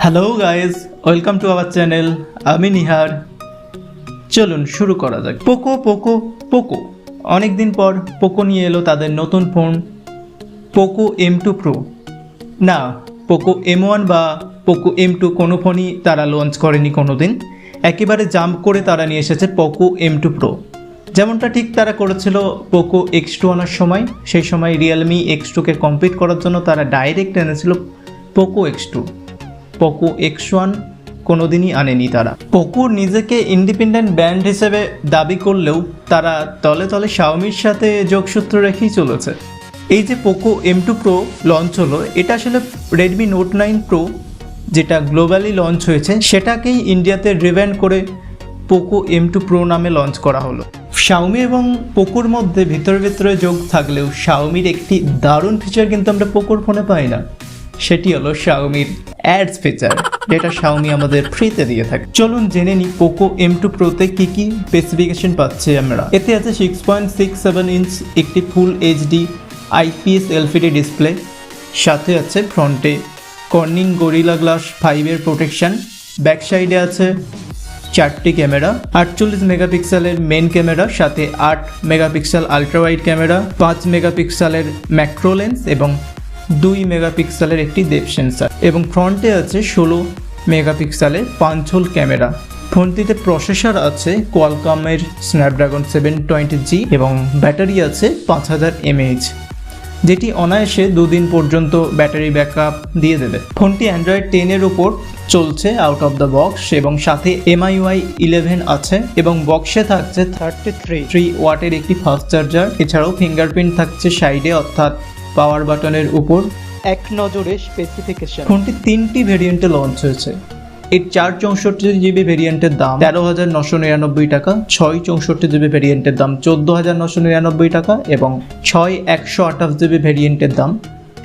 Hello guys, welcome to our channel. আমি নিহার। চলুন শুরু করা যাক। পোকো অনেকদিন পর পোকো নিয়ে এলো তাদের নতুন ফোন পোকো M2 Pro। না, পোকো M1 বা পোকো M2 কোনো ফোনই তারা লঞ্চ করেনি কোনো দিন। একেবারে জাম্প করে তারা নিয়ে এসেছে পোকো M2 Pro। যেমনটা ঠিক তারা করেছিল পোকো X2 আনার সময়। সেই সময় রিয়েলমি X2কে কম্পিট করার জন্য তারা ডাইরেক্ট এনেছিল পোকো X2। পোকো X1 কোনোদিনই আনেনি তারা। পোকোর নিজেকে ইন্ডিপেন্ডেন্ট ব্র্যান্ড হিসেবে দাবি করলেও তারা তলে তলে শাওমির সাথে যোগসূত্র রেখেই চলেছে। এই যে পোকো M2 Pro লঞ্চ হলো, এটা আসলে রেডমি নোট 9 Pro যেটা গ্লোবালি লঞ্চ হয়েছে সেটাকেই ইন্ডিয়াতে রিভ্যাম্প করে পোকো M2 Pro নামে লঞ্চ করা হলো। শাওমি এবং পোকোর মধ্যে ভিতরে যোগ থাকলেও শাওমির একটি দারুণ ফিচার কিন্তু আমরা পোকোর ফোনে পাই না। সেটি হলো শাওমির অ্যাডস ফিচার, যেটা শাওমি আমাদের ফ্রিতে দিয়ে থাকে। চলুন জেনে নিই পোকো M2 Proতে কী স্পেসিফিকেশন পাচ্ছি আমরা। এতে আছে 6.67 ইঞ্চ একটি full HD IPS LCD display, সাথে আছে ফ্রন্টে কর্নিং গরিলা গ্লাস 5-এর প্রোটেকশন, ব্যাক সাইডে আছে 4টি ক্যামেরা, 48 মেগাপিক্সেলের মেন ক্যামেরা, সাথে 8 মেগাপিক্সেল আলট্রা ওয়াইড ক্যামেরা, 5 মেগাপিক্সেলের ম্যাক্রো লেন্স এবং 2 মেগাপিক্সেলের একটি ডেপথ সেন্সর, এবং ফ্রন্টে আছে 16 মেগাপিক্সেলের পাঞ্চ হোল ক্যামেরা। ফোনটিতে প্রসেসর আছে কোয়ালকমের স্ন্যাপড্রাগন 720G এবং ব্যাটারি আছে 5000 mAh, যেটি অনায়াসে 2 দিন পর্যন্ত ব্যাটারি ব্যাকআপ দিয়ে দেবে। ফোনটি অ্যান্ড্রয়েড 10-এর উপর চলছে আউট অফ দ্য বক্স, এবং সাথে MIUI 11 আছে, এবং বক্সে থাকছে 33 ওয়াটের একটি ফাস্ট চার্জার। এছাড়াও ফিঙ্গারপ্রিন্ট থাকছে সাইডে, অর্থাৎ পাওয়ার বাটনের উপর। এক নজরে স্পেসিফিকেশন, ফোনটি 3টি ভেরিয়েন্টে লঞ্চ হয়েছে। এর 464GB ভেরিয়েন্টের দাম 13,999 টাকা, 664GB ভেরিয়েন্টের দাম 14,999 টাকা এবং 6128GB ভেরিয়েন্টের দাম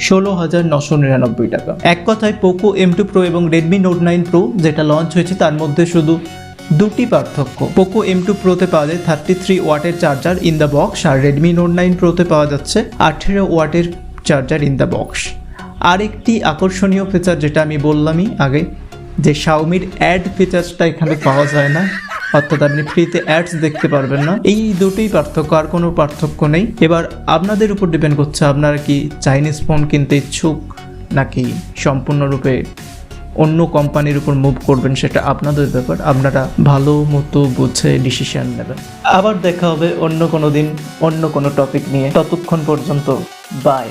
16,999 টাকা। এক কথায় পোকো M2 Pro এবং রেডমি নোট 9 Pro যেটা লঞ্চ হয়েছে তার মধ্যে শুধু 2টি পার্থক্য। পোকো M2 Proতে পাওয়া যায় 33 ওয়াটের চার্জার ইন দ্য বক্স, আর রেডমি নোট 9 Proতে পাওয়া যাচ্ছে 18 ওয়াটের চার্জার ইন দ্য বক্স। আর একটি আকর্ষণীয় ফিচার যেটা আমি বললামই আগে, যে শাওমির অ্যাড ফিচার্সটা এখানে পাওয়া যায় না, অর্থাৎ আপনি ফ্রিতে অ্যাডস দেখতে পারবেন না। এই দুটোই পার্থক্য, আর কোনো পার্থক্য নেই। এবার আপনাদের উপর ডিপেন্ড করছে আপনারা কি চাইনিজ ফোন কিনতে ইচ্ছুক নাকি সম্পূর্ণরূপে অন্য কোম্পানির উপর মুভ করবেন, সেটা আপনাদের ব্যাপার। আপনারা ভালো মতো বুঝে ডিসিশন নেবেন। আবার দেখা হবে অন্য কোনো দিন অন্য কোনো টপিক নিয়ে। ততক্ষণ পর্যন্ত বাই।